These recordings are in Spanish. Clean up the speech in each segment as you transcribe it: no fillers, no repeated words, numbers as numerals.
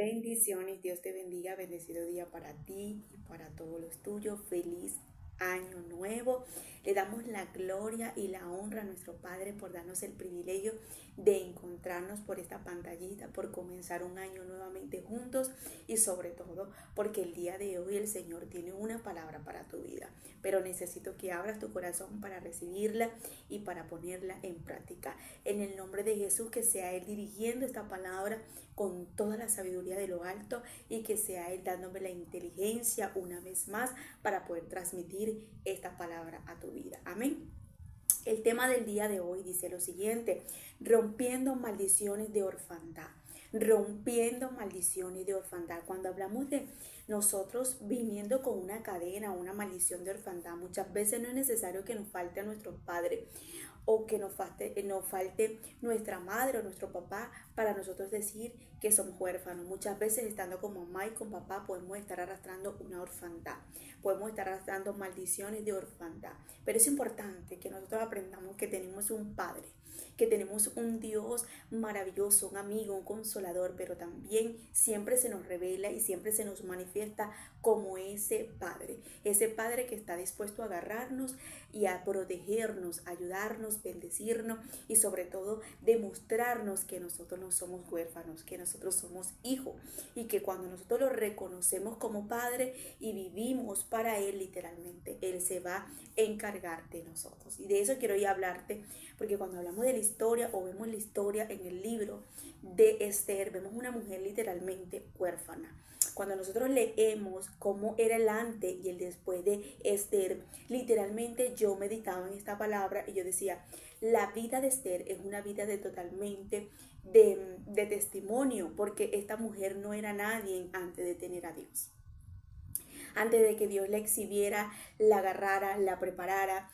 Bendiciones, Dios te bendiga, bendecido día para ti y para todos los tuyos. Feliz año nuevo. Le damos la gloria y la honra a nuestro Padre por darnos el privilegio de encontrarnos por esta pantallita, por comenzar un año nuevamente juntos y sobre todo porque el día de hoy el Señor tiene una palabra para tu vida. Pero necesito que abras tu corazón para recibirla y para ponerla en práctica. En el nombre de Jesús, que sea Él dirigiendo esta palabra con toda la sabiduría de lo alto y que sea Él dándome la inteligencia una vez más para poder transmitir esta palabra a tu vida. Amén. El tema del día de hoy dice lo siguiente: rompiendo maldiciones de orfandad. Rompiendo maldiciones de orfandad. Cuando hablamos de nosotros viniendo con una cadena, una maldición de orfandad, muchas veces no es necesario que nos falte a nuestros padres o que nos falte nuestra madre o nuestro papá para nosotros decir que somos huérfanos. Muchas veces estando con mamá y con papá podemos estar arrastrando una orfandad, podemos estar arrastrando maldiciones de orfandad. Pero es importante que nosotros aprendamos que tenemos un Padre, que tenemos un Dios maravilloso, un amigo, un consolador, pero también siempre se nos revela y siempre se nos manifiesta como ese Padre que está dispuesto a agarrarnos y a protegernos, ayudarnos, bendecirnos y sobre todo demostrarnos que nosotros no somos huérfanos, que nosotros somos hijos y que cuando nosotros lo reconocemos como Padre y vivimos para Él literalmente, Él se va a encargar de nosotros. Y de eso quiero ya hablarte, porque cuando hablamos de la historia o vemos la historia en el libro de Esther, vemos una mujer literalmente huérfana. Cuando nosotros leemos cómo era el antes y el después de Esther, literalmente yo meditaba en esta palabra y yo decía, la vida de Esther es una vida de totalmente de testimonio, porque esta mujer no era nadie antes de tener a Dios. Antes de que Dios la exhibiera, la agarrara, la preparara,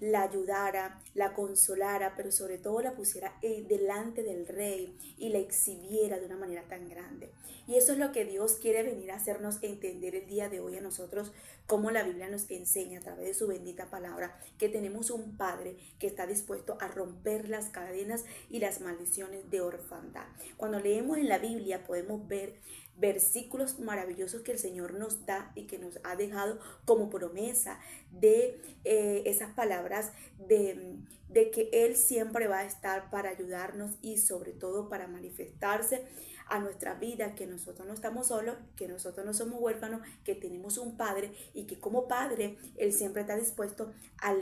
la ayudara, la consolara, pero sobre todo la pusiera delante del rey y la exhibiera de una manera tan grande. Y eso es lo que Dios quiere venir a hacernos entender el día de hoy a nosotros, como la Biblia nos enseña a través de su bendita palabra, que tenemos un Padre que está dispuesto a romper las cadenas y las maldiciones de orfandad. Cuando leemos en la Biblia podemos ver versículos maravillosos que el Señor nos da y que nos ha dejado como promesa de esas palabras de que Él siempre va a estar para ayudarnos y sobre todo para manifestarse a nuestra vida, que nosotros no estamos solos, que nosotros no somos huérfanos, que tenemos un Padre y que como Padre Él siempre está dispuesto a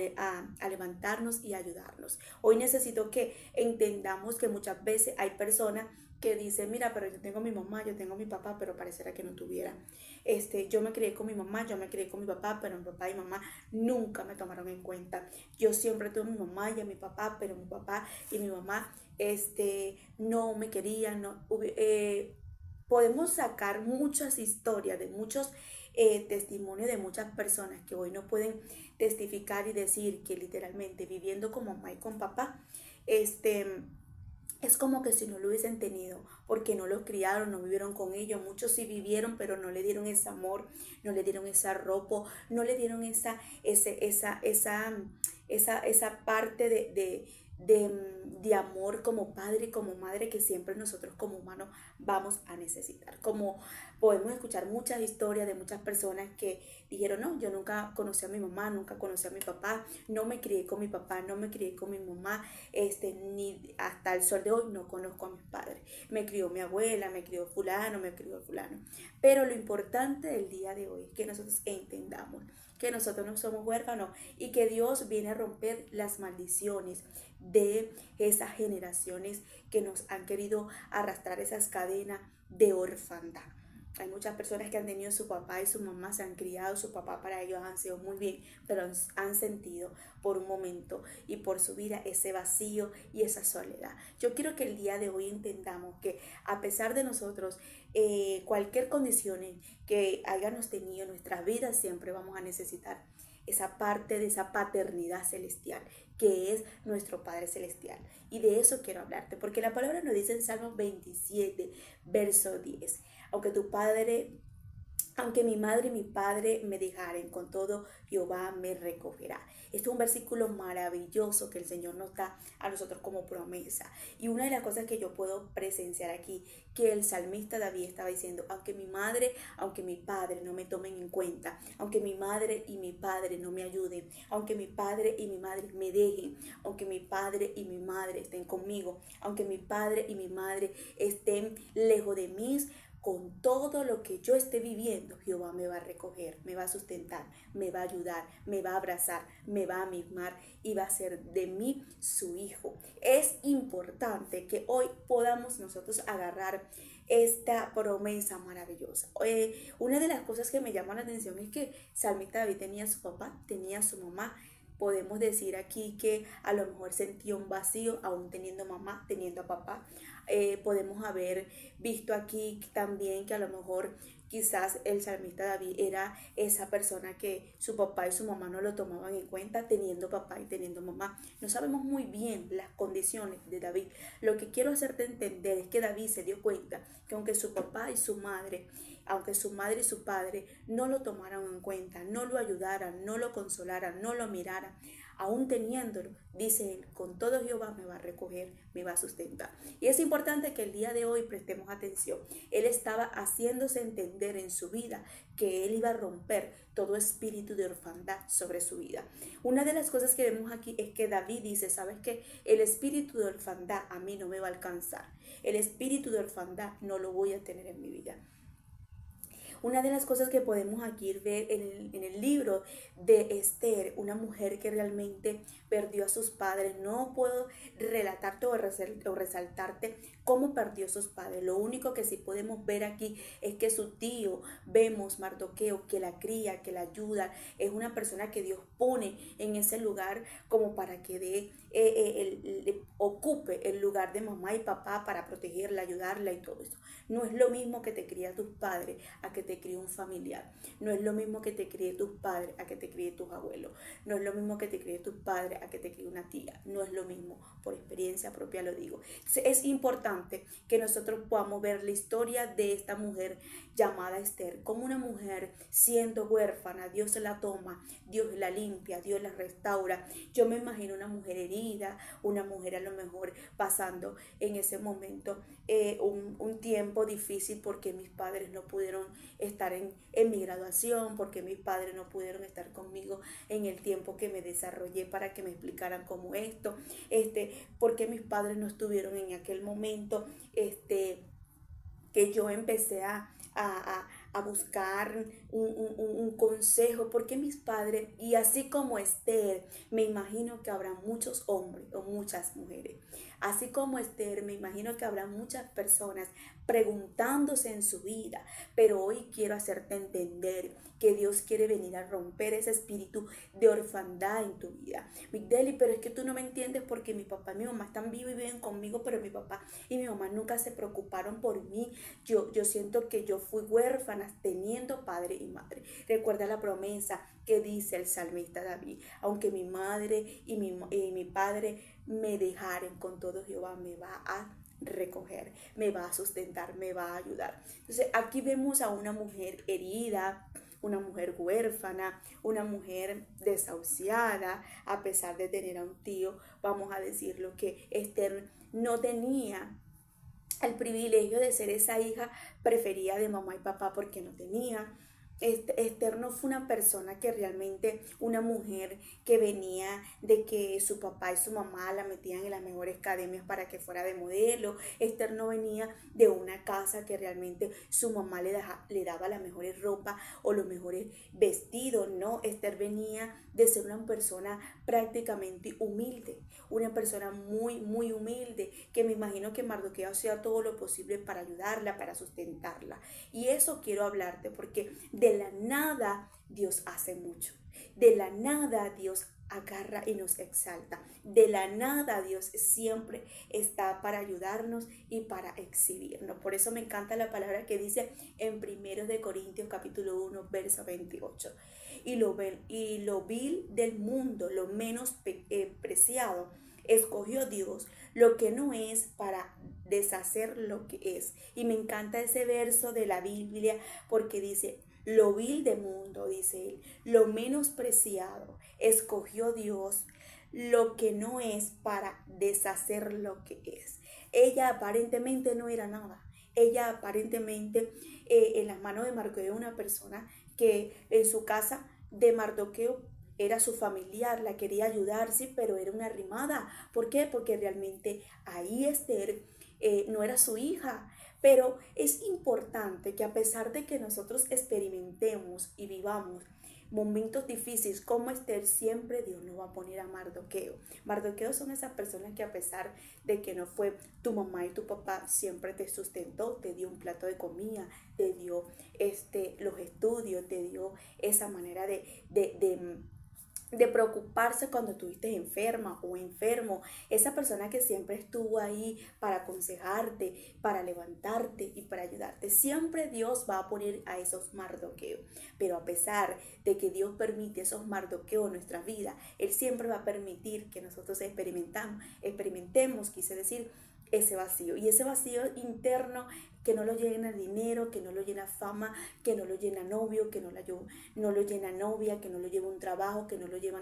levantarnos y ayudarnos. Hoy necesito que entendamos que muchas veces hay personas que dice, mira, pero yo tengo mi mamá, yo tengo mi papá, pero pareciera que no tuviera. Yo me crié con mi mamá, yo me crié con mi papá, pero mi papá y mamá nunca me tomaron en cuenta. Yo siempre tuve a mi mamá y a mi papá, pero mi papá y mi mamá, no me querían, no, podemos sacar muchas historias de muchos testimonios de muchas personas que hoy no pueden testificar y decir que literalmente viviendo con mamá y con papá, es como que si no lo hubiesen tenido, porque no los criaron, no vivieron con ellos. Muchos sí vivieron, pero no le dieron ese amor, no le dieron esa ropa, no le dieron esa parte de amor como padre y como madre que siempre nosotros como humanos vamos a necesitar. Como podemos escuchar muchas historias de muchas personas que dijeron, no, yo nunca conocí a mi mamá, nunca conocí a mi papá, no me crié con mi papá, no me crié con mi mamá, ni hasta el sol de hoy no conozco a mis padres. Me crió mi abuela, me crió fulano, me crió fulano. Pero lo importante del día de hoy es que nosotros entendamos que nosotros no somos huérfanos y que Dios viene a romper las maldiciones de esas generaciones que nos han querido arrastrar esas cadenas de orfandad. Hay muchas personas que han tenido su papá y su mamá, se han criado, su papá para ellos han sido muy bien, pero han sentido por un momento y por su vida ese vacío y esa soledad. Yo quiero que el día de hoy entendamos que a pesar de nosotros, cualquier condición que hayamos tenido en nuestra vida, siempre vamos a necesitar esa parte de esa paternidad celestial, que es nuestro Padre Celestial. Y de eso quiero hablarte, porque la palabra nos dice en Salmos 27, verso 10, aunque tu padre Aunque mi madre y mi padre me dejaren, con todo Jehová me recogerá. Este es un versículo maravilloso que el Señor nos da a nosotros como promesa. Y una de las cosas que yo puedo presenciar aquí, que el salmista David estaba diciendo, aunque mi madre, aunque mi padre no me tomen en cuenta, aunque mi madre y mi padre no me ayuden, aunque mi padre y mi madre me dejen, aunque mi padre y mi madre estén conmigo, aunque mi padre y mi madre estén lejos de mí, con todo lo que yo esté viviendo, Jehová me va a recoger, me va a sustentar, me va a ayudar, me va a abrazar, me va a mimar y va a ser de mí su hijo. Es importante que hoy podamos nosotros agarrar esta promesa maravillosa. Una de las cosas que me llama la atención es que Salmista David tenía a su papá, tenía a su mamá. Podemos decir aquí que a lo mejor sentía un vacío aún teniendo mamá, teniendo a papá. Podemos haber visto aquí también que a lo mejor quizás el salmista David era esa persona que su papá y su mamá no lo tomaban en cuenta teniendo papá y teniendo mamá. No sabemos muy bien las condiciones de David. Lo que quiero hacerte entender es que David se dio cuenta que aunque su papá y su madre, aunque su madre y su padre no lo tomaran en cuenta, no lo ayudaran, no lo consolaran, no lo miraran, aún teniéndolo, dice él, con todo Jehová me va a recoger, me va a sustentar. Y es importante que el día de hoy prestemos atención. Él estaba haciéndose entender en su vida que él iba a romper todo espíritu de orfandad sobre su vida. Una de las cosas que vemos aquí es que David dice, ¿sabes qué? El espíritu de orfandad a mí no me va a alcanzar. El espíritu de orfandad no lo voy a tener en mi vida. Una de las cosas que podemos aquí ver en el libro de Esther, una mujer que realmente perdió a sus padres. No puedo relatarte o resaltarte cómo perdió a sus padres. Lo único que sí podemos ver aquí es que su tío, vemos Mardoqueo, que la cría, que la ayuda, es una persona que Dios pone en ese lugar como para que ocupe el lugar de mamá y papá para protegerla, ayudarla y todo eso. No es lo mismo que te cría tus padres a que te críe un familiar. No es lo mismo que te críe tus padres a que te críe tus abuelos. No es lo mismo que te críe tus padres a que te críe una tía. No es lo mismo, por experiencia propia lo digo. Es importante que nosotros podamos ver la historia de esta mujer llamada Esther, como una mujer siendo huérfana, Dios la toma, Dios la limpia, Dios la restaura. Yo me imagino una mujer herida, una mujer a lo mejor pasando en ese momento un tiempo difícil porque mis padres no pudieron estar en mi graduación, porque mis padres no pudieron estar conmigo en el tiempo que me desarrollé para que me explicaran cómo esto, porque mis padres no estuvieron en aquel momento, que yo empecé a buscar un consejo, porque mis padres, y así como Esther, me imagino que habrá muchos hombres o muchas mujeres, así como Esther, me imagino que habrá muchas personas preguntándose en su vida, pero hoy quiero hacerte entender que Dios quiere venir a romper ese espíritu de orfandad en tu vida. Migdeli, pero es que tú no me entiendes porque mi papá y mi mamá están vivos y viven conmigo, pero mi papá y mi mamá nunca se preocuparon por mí. Yo siento que yo fui huérfana teniendo padre y madre. Recuerda la promesa que dice el salmista David, aunque mi madre y mi padre me dejaren, con todo Jehová me va a recoger, me va a sustentar, me va a ayudar. Entonces aquí vemos a una mujer herida, una mujer huérfana, una mujer desahuciada, a pesar de tener a un tío, vamos a decirlo, que Esther no tenía el privilegio de ser esa hija preferida de mamá y papá porque no tenía. Esther no fue una persona que realmente, una mujer que venía de que su papá y su mamá la metían en las mejores academias para que fuera de modelo. Esther no venía de una casa que realmente su mamá le daba las mejores ropas o los mejores vestidos, no. Esther venía de ser una persona prácticamente humilde, una persona muy, muy humilde, que me imagino que Mardoqueo hacía todo lo posible para ayudarla, para sustentarla. Y eso quiero hablarte, porque de la nada Dios hace mucho. De la nada Dios agarra y nos exalta. De la nada Dios siempre está para ayudarnos y para exhibirnos. Por eso me encanta la palabra que dice en 1 Corintios capítulo 1, verso 28. Y lo vil del mundo, lo menos preciado, Escogió Dios lo que no es para deshacer lo que es. Y me encanta ese verso de la Biblia porque dice, lo vil del mundo, dice él, lo menospreciado, escogió Dios lo que no es para deshacer lo que es. Ella aparentemente no era nada. Ella aparentemente en las manos de Mardoqueo, una persona que en su casa de Mardoqueo era su familiar, la quería ayudar, sí, pero era una arrimada. ¿Por qué? Porque realmente ahí Esther no era su hija. Pero es importante que a pesar de que nosotros experimentemos y vivamos momentos difíciles como Esther, siempre Dios nos va a poner a Mardoqueo. Mardoqueo son esas personas que a pesar de que no fue tu mamá y tu papá, siempre te sustentó, te dio un plato de comida, te dio los estudios, te dio esa manera de preocuparse cuando estuviste enferma o enfermo, esa persona que siempre estuvo ahí para aconsejarte, para levantarte y para ayudarte. Siempre Dios va a poner a esos Mardoqueos, pero a pesar de que Dios permite esos Mardoqueos en nuestra vida, Él siempre va a permitir que nosotros experimentemos, quise decir, ese vacío. Y ese vacío interno que no lo llena dinero, que no lo llena fama, que no lo llena novio, que no lo llena novia, que no lo lleva un trabajo, que no lo lleva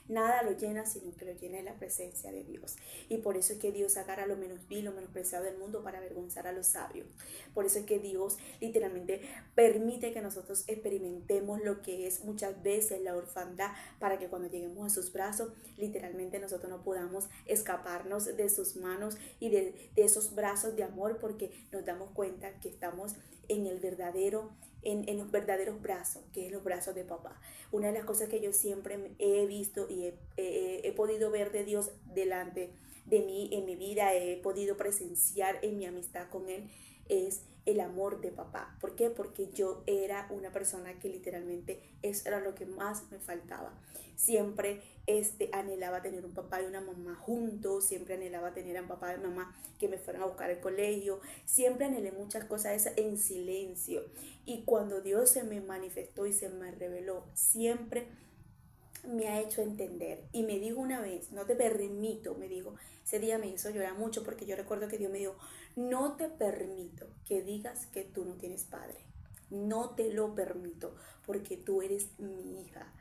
nada lo llena, sino que lo llena en la presencia de Dios. Y por eso es que Dios agarra lo menos vil, lo menospreciado del mundo para avergonzar a los sabios. Por eso es que Dios literalmente permite que nosotros experimentemos lo que es muchas veces la orfandad, para que cuando lleguemos a sus brazos, literalmente nosotros no podamos escaparnos de sus manos y de esos brazos de amor, porque nos damos cuenta que estamos en el verdadero, en los verdaderos brazos, que es los brazos de papá. Una de las cosas que yo siempre he visto y he podido ver de Dios delante de mí en mi vida, he podido presenciar en mi amistad con Él, es el amor de papá. ¿Por qué? Porque yo era una persona que literalmente eso era lo que más me faltaba. Siempre anhelaba tener un papá y una mamá juntos, siempre anhelaba tener a un papá y mamá que me fueran a buscar al colegio, siempre anhelé muchas cosas en silencio. Y cuando Dios se me manifestó y se me reveló, siempre me ha hecho entender. Y me dijo una vez, no te permito, me dijo, ese día me hizo llorar mucho porque yo recuerdo que Dios me dijo, no te permito que digas que tú no tienes padre. No te lo permito porque tú eres mi hija.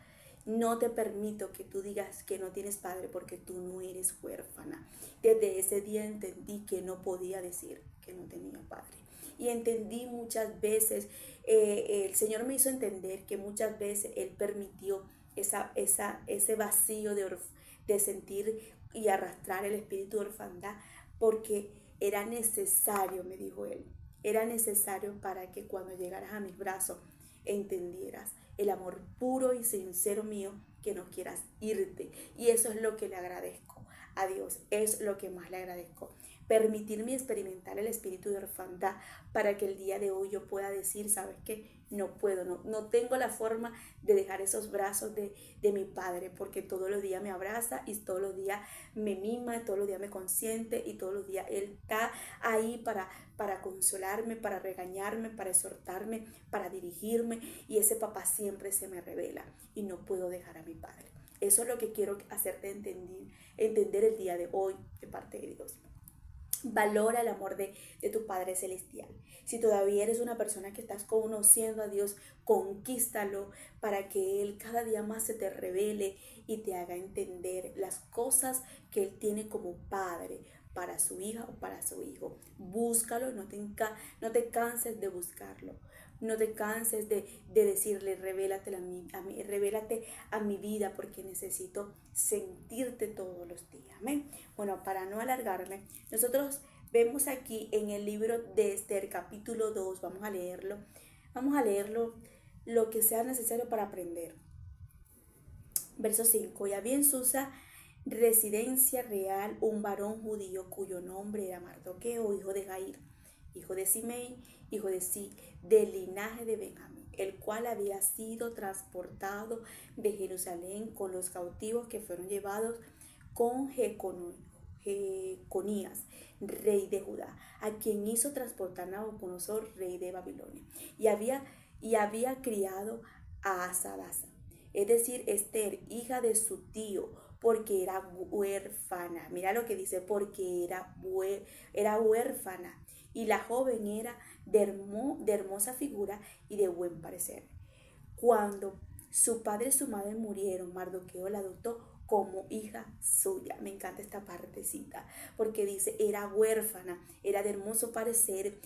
No te permito que tú digas que no tienes padre porque tú no eres huérfana. Desde ese día entendí que no podía decir que no tenía padre. Y entendí muchas veces, el Señor me hizo entender que muchas veces Él permitió ese vacío de sentir y arrastrar el espíritu de orfandad, porque era necesario, me dijo Él, era necesario para que cuando llegaras a mis brazos entendieras el amor puro y sincero mío, que no quieras irte. Y eso es lo que le agradezco a Dios, es lo que más le agradezco. Permitirme experimentar el espíritu de orfandad para que el día de hoy yo pueda decir, ¿sabes qué? No puedo, no tengo la forma de dejar esos brazos de mi padre, porque todos los días me abraza y todos los días me mima, todos los días me consiente y todos los días Él está ahí para consolarme, para regañarme, para exhortarme, para dirigirme, y ese papá siempre se me revela y no puedo dejar a mi padre. Eso es lo que quiero hacerte entender el día de hoy de parte de Dios. Valora el amor de tu Padre Celestial. Si todavía eres una persona que estás conociendo a Dios, conquístalo para que Él cada día más se te revele y te haga entender las cosas que Él tiene como Padre para su hija o para su hijo. Búscalo, no te canses de buscarlo. No te canses de decirle, revélate a mi vida, porque necesito sentirte todos los días. Amén. Bueno, para no alargarme, nosotros vemos aquí en el libro de Esther, capítulo 2, vamos a leerlo lo que sea necesario para aprender. Verso 5, y había en Susa residencia real un varón judío cuyo nombre era Mardoqueo, hijo de Jair, hijo de Simei, hijo de del linaje de Benjamín, el cual había sido transportado de Jerusalén con los cautivos que fueron llevados con Jeconías, rey de Judá, a quien hizo transportar Nabucodonosor, rey de Babilonia, y había criado a Asadasa, es decir, Esther, hija de su tío, porque era huérfana. Mira lo que dice, porque era huérfana. Y la joven era de hermosa figura y de buen parecer. Cuando su padre y su madre murieron, Mardoqueo la adoptó como hija suya. Me encanta esta partecita, porque dice, era huérfana, era de hermoso parecer,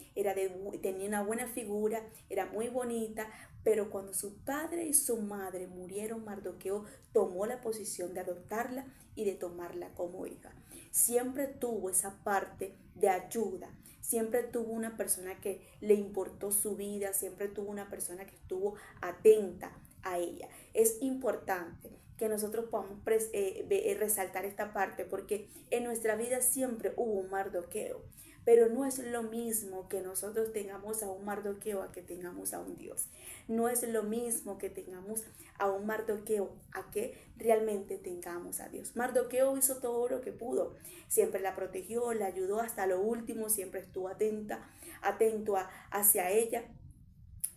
tenía una buena figura, era muy bonita, pero cuando su padre y su madre murieron, Mardoqueo tomó la posición de adoptarla y de tomarla como hija. Siempre tuvo esa parte de ayuda, siempre tuvo una persona que le importó su vida, siempre tuvo una persona que estuvo atenta a ella. Es importante que nosotros podamos resaltar esta parte, porque en nuestra vida siempre hubo un Mardoqueo, pero no es lo mismo que nosotros tengamos a un Mardoqueo a que tengamos a un Dios. No es lo mismo que tengamos a un Mardoqueo a que realmente tengamos a Dios. Mardoqueo hizo todo lo que pudo, siempre la protegió, la ayudó hasta lo último, siempre estuvo atento hacia ella,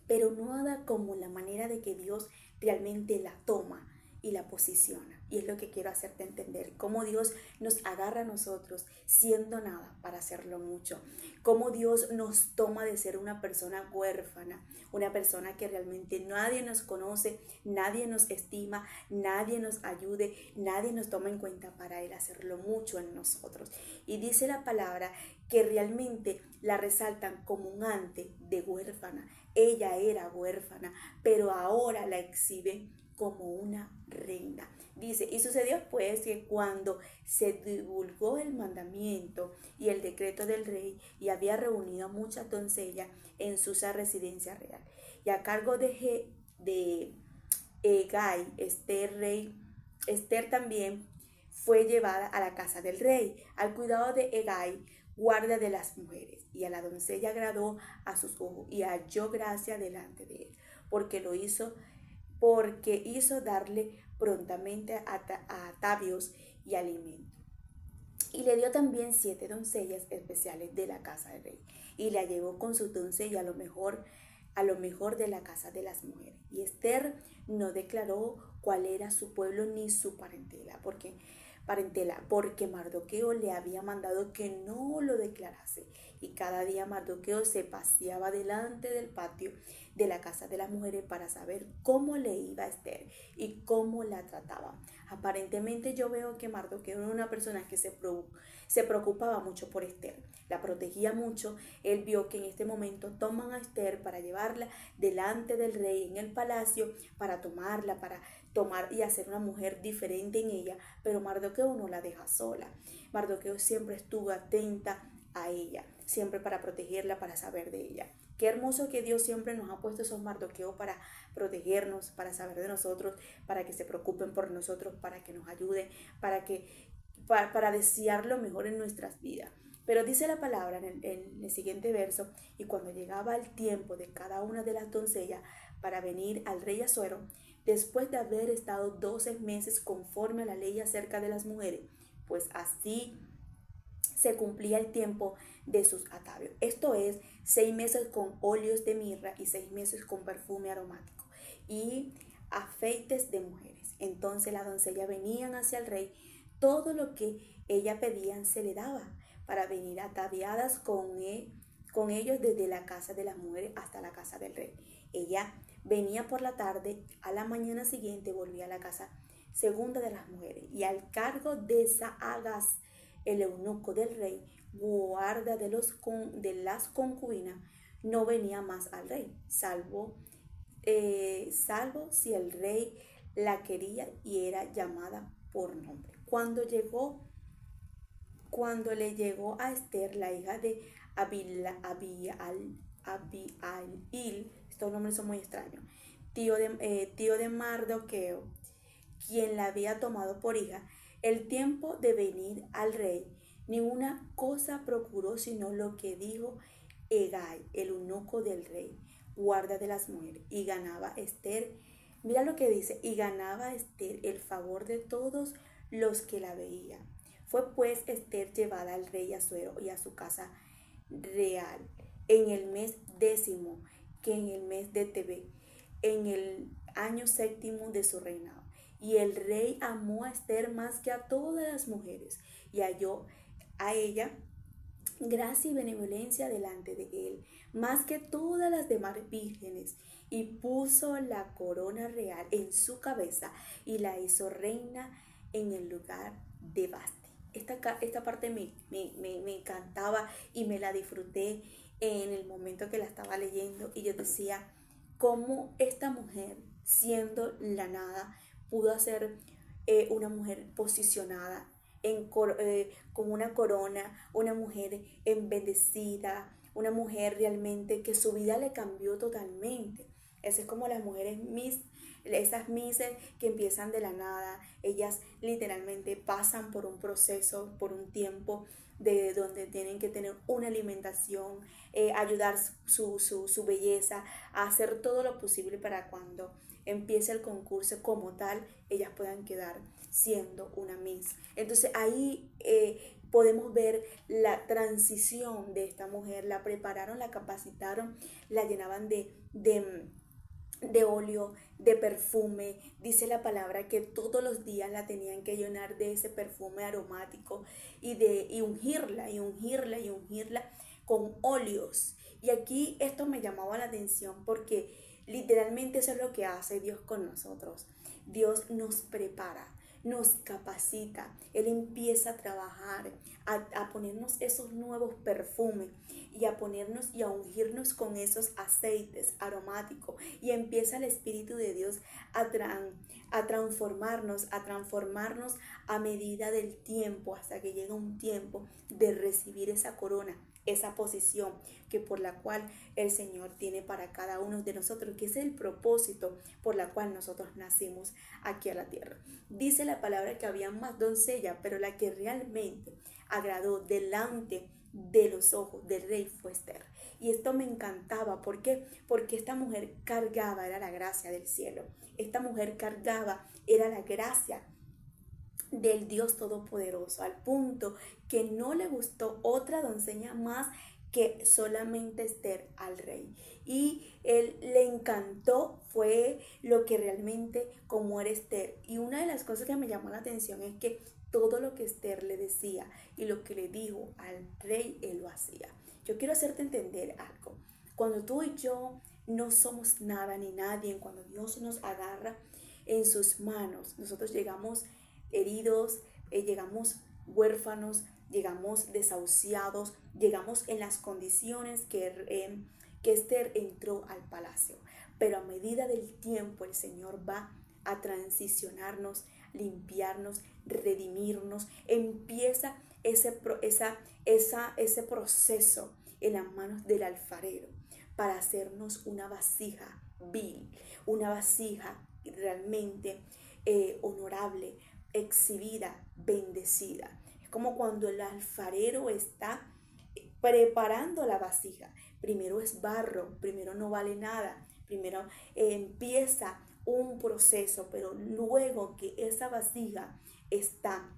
pero no nada como la manera de que Dios realmente la toma y la posiciona. Y es lo que quiero hacerte entender, cómo Dios nos agarra a nosotros siendo nada para hacerlo mucho, cómo Dios nos toma de ser una persona huérfana, una persona que realmente nadie nos conoce, nadie nos estima, nadie nos ayude, nadie nos toma en cuenta para Él hacerlo mucho en nosotros. Y dice la palabra que realmente la resaltan como un ante de huérfana. Ella era huérfana, pero ahora la exhiben como una reina. Dice, y sucedió pues que cuando se divulgó el mandamiento y el decreto del rey, y había reunido a muchas doncellas en su residencia real, y a cargo de Hegai, Esther también fue llevada a la casa del rey, al cuidado de Hegai, guardia de las mujeres, y a la doncella agradó a sus ojos y halló gracia delante de él, porque hizo darle prontamente atavios y alimento. Y le dio también 7 doncellas especiales de la casa del rey, y la llevó con su doncella a lo mejor de la casa de las mujeres. Y Esther no declaró cuál era su pueblo ni su porque Mardoqueo le había mandado que no lo declarase. Y cada día Mardoqueo se paseaba delante del patio de la casa de las mujeres para saber cómo le iba a Esther y cómo la trataba. Aparentemente yo veo que Mardoqueo era una persona que se preocupaba mucho por Esther, la protegía mucho. Él vio que en este momento toman a Esther para llevarla delante del rey en el palacio, para tomarla, para tomar y hacer una mujer diferente en ella, pero Mardoqueo no la deja sola. Mardoqueo siempre estuvo atenta a ella, siempre para protegerla, para saber de ella. Qué hermoso que Dios siempre nos ha puesto esos Mardoqueos para protegernos, para saber de nosotros, para que se preocupen por nosotros, para que nos ayuden, para desear lo mejor en nuestras vidas. Pero dice la palabra en el siguiente verso, y cuando llegaba el tiempo de cada una de las doncellas para venir al rey Asuero, después de haber estado 12 meses conforme a la ley acerca de las mujeres, pues así se cumplía el tiempo de sus atavios. Esto es 6 meses con óleos de mirra y 6 meses con perfume aromático y afeites de mujeres. Entonces las doncellas venían hacia el rey, todo lo que ella pedían se le daba, para venir ataviadas con ellos desde la casa de las mujeres hasta la casa del rey. Ella venía por la tarde, a la mañana siguiente volvía a la casa segunda de las mujeres, y al cargo de Saagas, el eunuco del rey, guarda de las concubinas, no venía más al rey, salvo si el rey la quería y era llamada por nombre. Cuando le llegó a Esther, la hija de Abihail, estos nombres son muy extraños, tío de Mardoqueo, quien la había tomado por hija, el tiempo de venir al rey, ninguna cosa procuró sino lo que dijo Hegai, el eunuco del rey, guarda de las mujeres, y ganaba Esther, mira lo que dice, y ganaba Esther el favor de todos los que la veían. Fue pues Esther llevada al rey Asuero y a su casa real en el mes 10, que en el mes de Tebet, en el año 7 de su reinado. Y el rey amó a Esther más que a todas las mujeres y halló a ella gracia y benevolencia delante de él, más que todas las demás vírgenes, y puso la corona real en su cabeza y la hizo reina en el lugar de Basti. Esta parte me encantaba y me la disfruté en el momento que la estaba leyendo, y yo decía, cómo esta mujer, siendo la nada, pudo ser una mujer posicionada con una corona, una mujer bendecida, una mujer realmente que su vida le cambió totalmente. Eso es como las mujeres esas mises que empiezan de la nada. Ellas literalmente pasan por un proceso, por un tiempo de donde tienen que tener una alimentación, ayudar su belleza, a hacer todo lo posible para cuando empiece el concurso como tal, ellas puedan quedar siendo una Miss. Entonces ahí podemos ver la transición de esta mujer. La prepararon, la capacitaron, la llenaban de óleo, de perfume. Dice la palabra que todos los días la tenían que llenar de ese perfume aromático y ungirla con óleos. Y aquí esto me llamaba la atención porque literalmente eso es lo que hace Dios con nosotros. Dios nos prepara, nos capacita. Él empieza a trabajar, a ponernos esos nuevos perfumes y a ponernos y a ungirnos con esos aceites aromáticos, y empieza el Espíritu de Dios a transformarnos a medida del tiempo, hasta que llega un tiempo de recibir esa corona, esa posición que por la cual el Señor tiene para cada uno de nosotros, que es el propósito por la cual nosotros nacimos aquí a la tierra. Dice la palabra que había más doncellas, pero la que realmente agradó delante de los ojos del rey fue Esther. Y esto me encantaba. ¿Por qué? Porque esta mujer cargaba, era la gracia del cielo. Esta mujer cargaba, era la gracia del Dios Todopoderoso, al punto que no le gustó otra doncella más que solamente Esther al rey. Y él le encantó fue lo que realmente como era Esther. Y una de las cosas que me llamó la atención es que todo lo que Esther le decía y lo que le dijo al rey, él lo hacía. Yo quiero hacerte entender algo. Cuando tú y yo no somos nada ni nadie, cuando Dios nos agarra en sus manos, nosotros llegamos heridos, llegamos huérfanos, llegamos desahuciados, llegamos en las condiciones que Esther entró al palacio. Pero a medida del tiempo el Señor va a transicionarnos, limpiarnos, redimirnos. Empieza ese proceso en las manos del alfarero para hacernos una vasija vil, una vasija realmente honorable, exhibida, bendecida. Es como cuando el alfarero está preparando la vasija. Primero es barro, primero no vale nada, primero empieza un proceso, pero luego que esa vasija está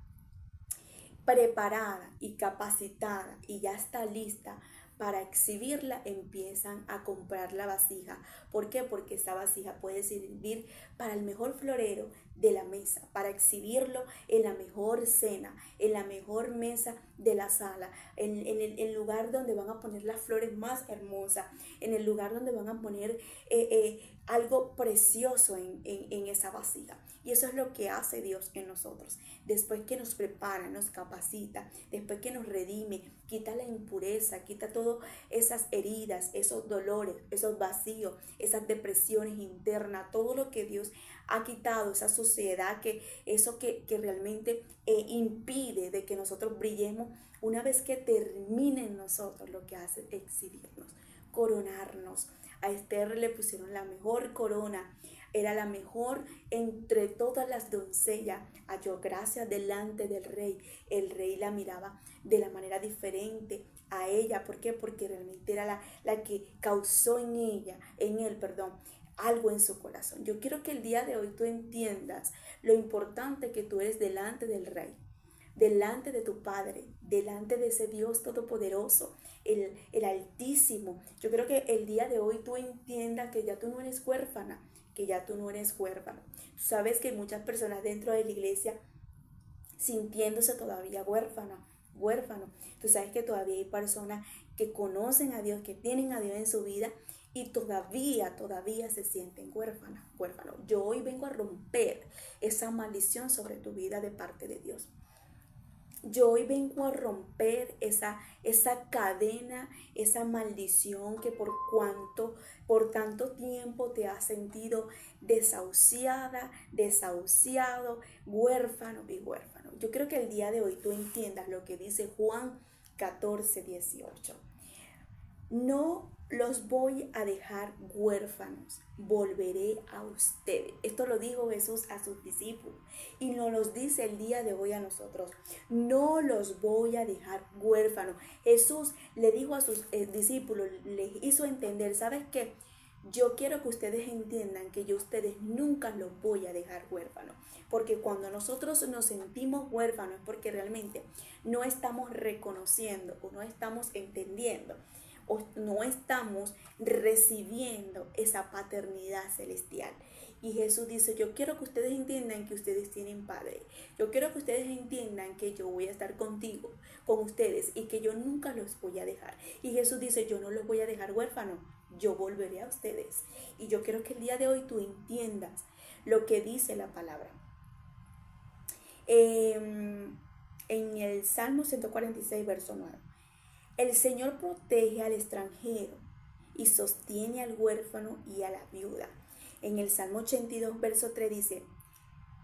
preparada y capacitada y ya está lista para exhibirla, empiezan a comprar la vasija. ¿Por qué? Porque esa vasija puede servir para el mejor florero de la mesa, para exhibirlo en la mejor cena, en la mejor mesa de la sala, en el lugar donde van a poner las flores más hermosas, en el lugar donde van a poner algo precioso en esa vasija. Y eso es lo que hace Dios en nosotros. Después que nos prepara, nos capacita, después que nos redime, quita la impureza, quita todas esas heridas, esos dolores, esos vacíos, esas depresiones internas, todo lo que Dios ha quitado, esa suciedad, eso que realmente impide de que nosotros brillemos. Una vez que termine en nosotros, lo que hace es exhibirnos, coronarnos. A Esther le pusieron la mejor corona, era la mejor entre todas las doncellas. Halló gracia delante del rey. El rey la miraba de la manera diferente a ella. ¿Por qué? Porque realmente era la que causó en él, algo en su corazón. Yo quiero que el día de hoy tú entiendas lo importante que tú eres delante del rey. delante de tu Padre, delante de ese Dios todopoderoso, el Altísimo. Yo creo que el día de hoy tú entiendas que ya tú no eres huérfana, que ya tú no eres huérfano. Tú sabes que hay muchas personas dentro de la iglesia sintiéndose todavía huérfano. Tú sabes que todavía hay personas que conocen a Dios, que tienen a Dios en su vida y todavía se sienten huérfanos. Yo hoy vengo a romper esa maldición sobre tu vida de parte de Dios. Yo hoy vengo a romper esa cadena, esa maldición que por tanto tiempo te has sentido desahuciada, desahuciado, huérfano y huérfano. Yo creo que el día de hoy tú entiendas lo que dice Juan 14:18. No los voy a dejar huérfanos, volveré a ustedes. Esto lo dijo Jesús a sus discípulos y nos los dice el día de hoy a nosotros. No los voy a dejar huérfanos. Jesús le dijo a sus discípulos, les hizo entender, ¿sabes qué? Yo quiero que ustedes entiendan que yo a ustedes nunca los voy a dejar huérfanos. Porque cuando nosotros nos sentimos huérfanos es porque realmente no estamos reconociendo o no estamos entendiendo o no estamos recibiendo esa paternidad celestial. Y Jesús dice, yo quiero que ustedes entiendan que ustedes tienen Padre. Yo quiero que ustedes entiendan que yo voy a estar contigo, con ustedes y que yo nunca los voy a dejar. Y Jesús dice, yo no los voy a dejar huérfanos, yo volveré a ustedes. Y yo quiero que el día de hoy tú entiendas lo que dice la palabra. En el Salmo 146, verso 9. El Señor protege al extranjero y sostiene al huérfano y a la viuda. En el Salmo 82, verso 3 dice,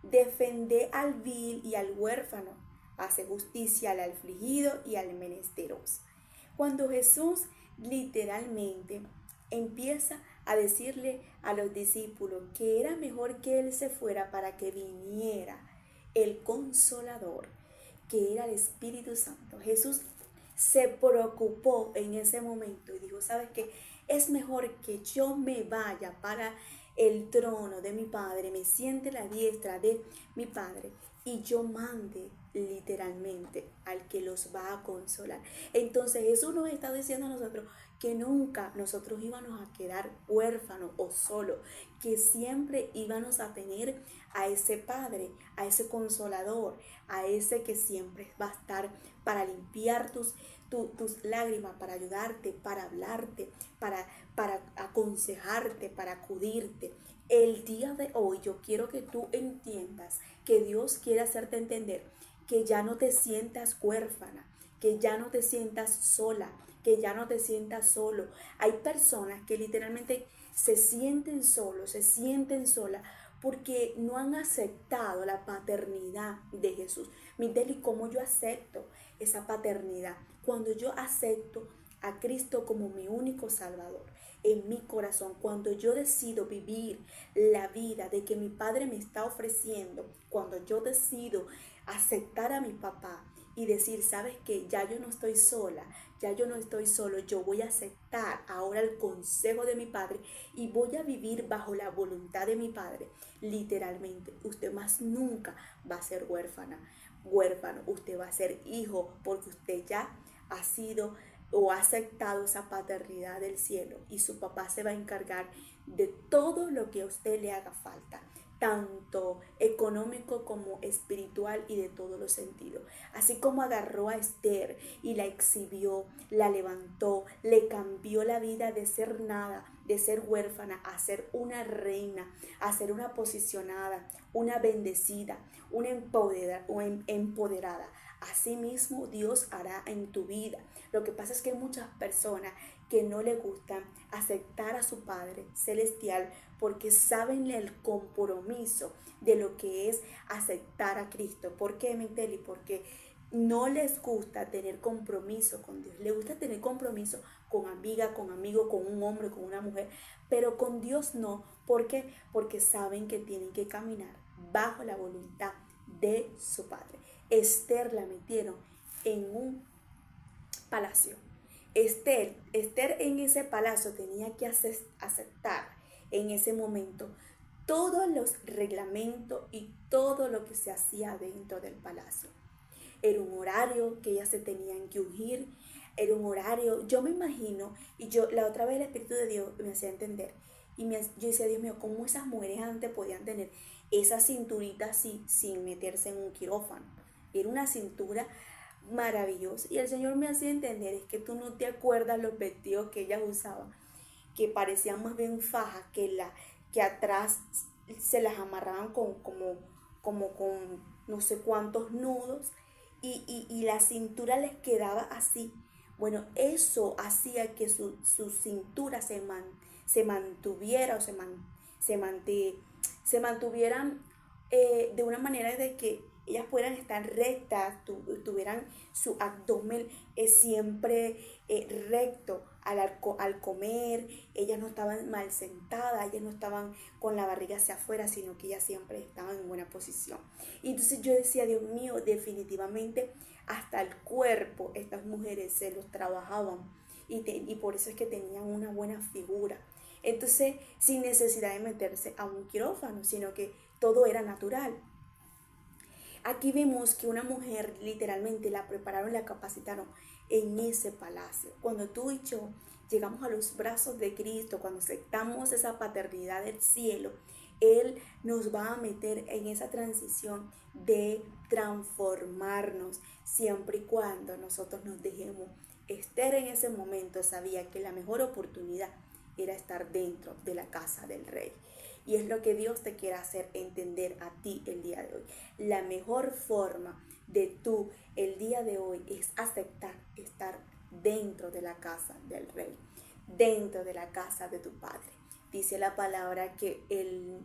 defende al vil y al huérfano, hace justicia al afligido y al menesteroso. Cuando Jesús literalmente empieza a decirle a los discípulos que era mejor que Él se fuera para que viniera el Consolador, que era el Espíritu Santo. Jesús se preocupó en ese momento y dijo, ¿sabes qué? Es mejor que yo me vaya para el trono de mi Padre, me siente a la diestra de mi Padre y yo mande literalmente al que los va a consolar. Entonces Jesús nos está diciendo a nosotros que nunca nosotros íbamos a quedar huérfanos o solos, que siempre íbamos a tener a ese Padre, a ese Consolador, a ese que siempre va a estar para limpiar tus lágrimas, para ayudarte, para hablarte, para aconsejarte, para acudirte. El día de hoy yo quiero que tú entiendas que Dios quiere hacerte entender que ya no te sientas huérfana, que ya no te sientas sola, que ya no te sientas solo. Hay personas que literalmente se sienten solos, se sienten solas porque no han aceptado la paternidad de Jesús. Miteli, ¿cómo yo acepto esa paternidad? Cuando yo acepto a Cristo como mi único Salvador en mi corazón, cuando yo decido vivir la vida de que mi Padre me está ofreciendo, cuando yo decido aceptar a mi papá y decir, ¿sabes qué? Ya yo no estoy sola, ya yo no estoy solo, yo voy a aceptar ahora el consejo de mi Padre y voy a vivir bajo la voluntad de mi Padre. Literalmente, usted más nunca va a ser huérfano, usted va a ser hijo porque usted ya ha sido o ha aceptado esa paternidad del cielo y su papá se va a encargar de todo lo que a usted le haga falta, tanto económico como espiritual y de todos los sentidos. Así como agarró a Esther y la exhibió, la levantó, le cambió la vida de ser nada, de ser huérfana, a ser una reina, a ser una posicionada, una bendecida, una empoderada. Asimismo, Dios hará en tu vida. Lo que pasa es que hay muchas personas que no le gustan aceptar a su Padre Celestial porque saben el compromiso de lo que es aceptar a Cristo. ¿Por qué, Miteli? Porque no les gusta tener compromiso con Dios. Les gusta tener compromiso con amiga, con amigo, con un hombre, con una mujer, pero con Dios no. ¿Por qué? Porque saben que tienen que caminar bajo la voluntad de su Padre. Esther la metieron en un palacio. Esther en ese palacio tenía que aceptar en ese momento todos los reglamentos y todo lo que se hacía dentro del palacio. era un horario que ellas se tenían que ungir, era un horario, yo me imagino, y yo la otra vez el Espíritu de Dios me hacía entender, yo decía, Dios mío, ¿cómo esas mujeres antes podían tener esa cinturita así sin meterse en un quirófano? Era una cintura maravillosa, y el Señor me hacía entender, es que tú no te acuerdas los vestidos que ellas usaban, que parecían más bien fajas, que atrás se las amarraban como con no sé cuántos nudos, y la cintura les quedaba así. Bueno, eso hacía que su cintura se mantuviera o se mantuvieran de una manera de que ellas puedan estar rectas, tuvieran su abdomen siempre recto al comer. Ellas no estaban mal sentadas, ellas no estaban con la barriga hacia afuera, sino que ellas siempre estaban en buena posición. Y entonces yo decía, Dios mío, definitivamente hasta el cuerpo estas mujeres se los trabajaban, y por eso es que tenían una buena figura. Entonces, sin necesidad de meterse a un quirófano, sino que todo era natural. Aquí vemos que una mujer literalmente la prepararon, la capacitaron en ese palacio. Cuando tú y yo llegamos a los brazos de Cristo, cuando aceptamos esa paternidad del cielo, Él nos va a meter en esa transición de transformarnos, siempre y cuando nosotros nos dejemos. Esther en ese momento sabía que la mejor oportunidad era estar dentro de la casa del rey. Y es lo que Dios te quiere hacer entender a ti el día de hoy. La mejor forma de tú el día de hoy es aceptar estar dentro de la casa del rey, dentro de la casa de tu padre. Dice la palabra que el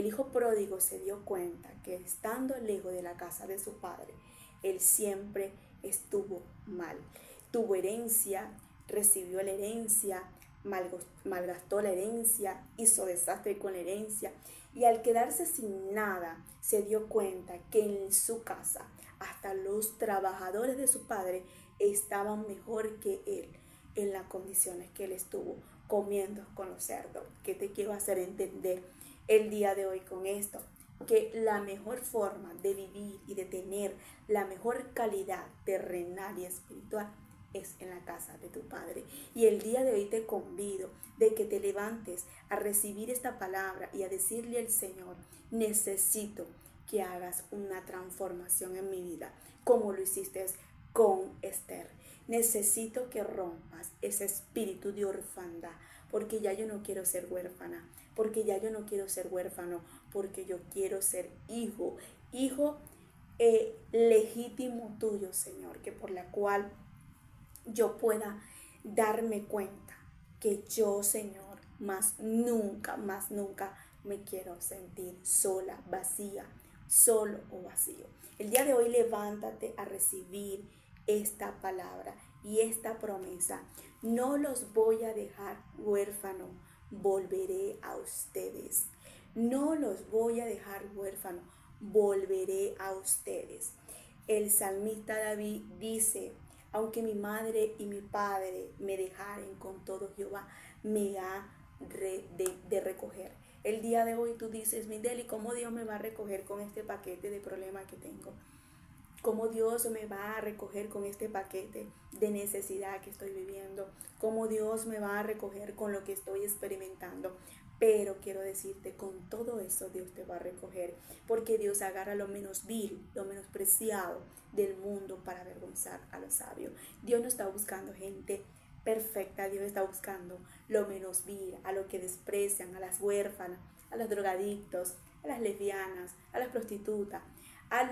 hijo pródigo se dio cuenta que estando lejos de la casa de su padre, él siempre estuvo mal. Tuvo herencia, recibió la herencia, malgastó la herencia, hizo desastre con la herencia, y al quedarse sin nada se dio cuenta que en su casa hasta los trabajadores de su padre estaban mejor que él en las condiciones que él estuvo comiendo con los cerdos. ¿Qué te quiero hacer entender el día de hoy con esto? Que la mejor forma de vivir y de tener la mejor calidad terrenal y espiritual es en la casa de tu Padre. Y el día de hoy te convido de que te levantes a recibir esta palabra y a decirle al Señor, necesito que hagas una transformación en mi vida, como lo hiciste con Esther. Necesito que rompas ese espíritu de orfandad, porque ya yo no quiero ser huérfana, porque ya yo no quiero ser huérfano, porque yo quiero ser hijo legítimo tuyo, Señor, que por la cual yo pueda darme cuenta que yo, Señor, más nunca me quiero sentir sola, vacía, solo o vacío. El día de hoy levántate a recibir esta palabra y esta promesa. No los voy a dejar huérfanos, volveré a ustedes. No los voy a dejar huérfanos, volveré a ustedes. El salmista David dice, aunque mi madre y mi padre me dejaren, con todo Jehová me ha de recoger. El día de hoy tú dices, Mindeli, ¿cómo Dios me va a recoger con este paquete de problemas que tengo? ¿Cómo Dios me va a recoger con este paquete de necesidad que estoy viviendo? ¿Cómo Dios me va a recoger con lo que estoy experimentando? Pero quiero decirte, con todo eso Dios te va a recoger, porque Dios agarra lo menos vil, lo menos preciado del mundo para avergonzar a los sabios. Dios no está buscando gente perfecta, Dios está buscando lo menos vil, a los que desprecian, a las huérfanas, a los drogadictos, a las lesbianas, a las prostitutas, a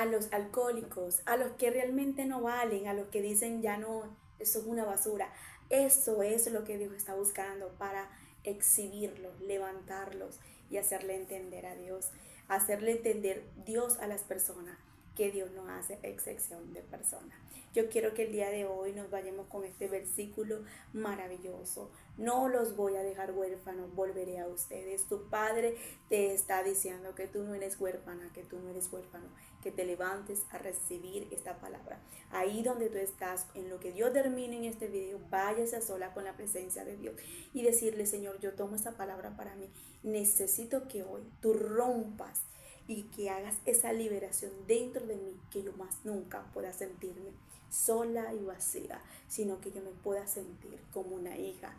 los alcohólicos, a los que realmente no valen, a los que dicen ya no, eso es una basura. Eso es lo que Dios está buscando para exhibirlos, levantarlos y hacerle entender a Dios, hacerle entender Dios a las personas que Dios no hace excepción de personas. Yo quiero que el día de hoy nos vayamos con este versículo maravilloso. No los voy a dejar huérfanos, volveré a ustedes. Tu Padre te está diciendo que tú no eres huérfana, que tú no eres huérfano, que te levantes a recibir esta palabra. Ahí donde tú estás, en lo que Dios termine en este video, váyase a sola con la presencia de Dios y decirle, Señor, yo tomo esta palabra para mí. Necesito que hoy tú rompas y que hagas esa liberación dentro de mí, que yo más nunca pueda sentirme sola y vacía, sino que yo me pueda sentir como una hija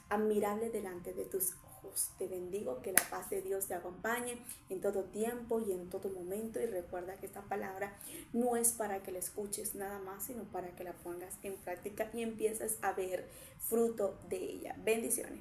admirable delante de tus ojos. Te bendigo, que la paz de Dios te acompañe en todo tiempo y en todo momento, y recuerda que esta palabra no es para que la escuches nada más, sino para que la pongas en práctica y empieces a ver fruto de ella. Bendiciones.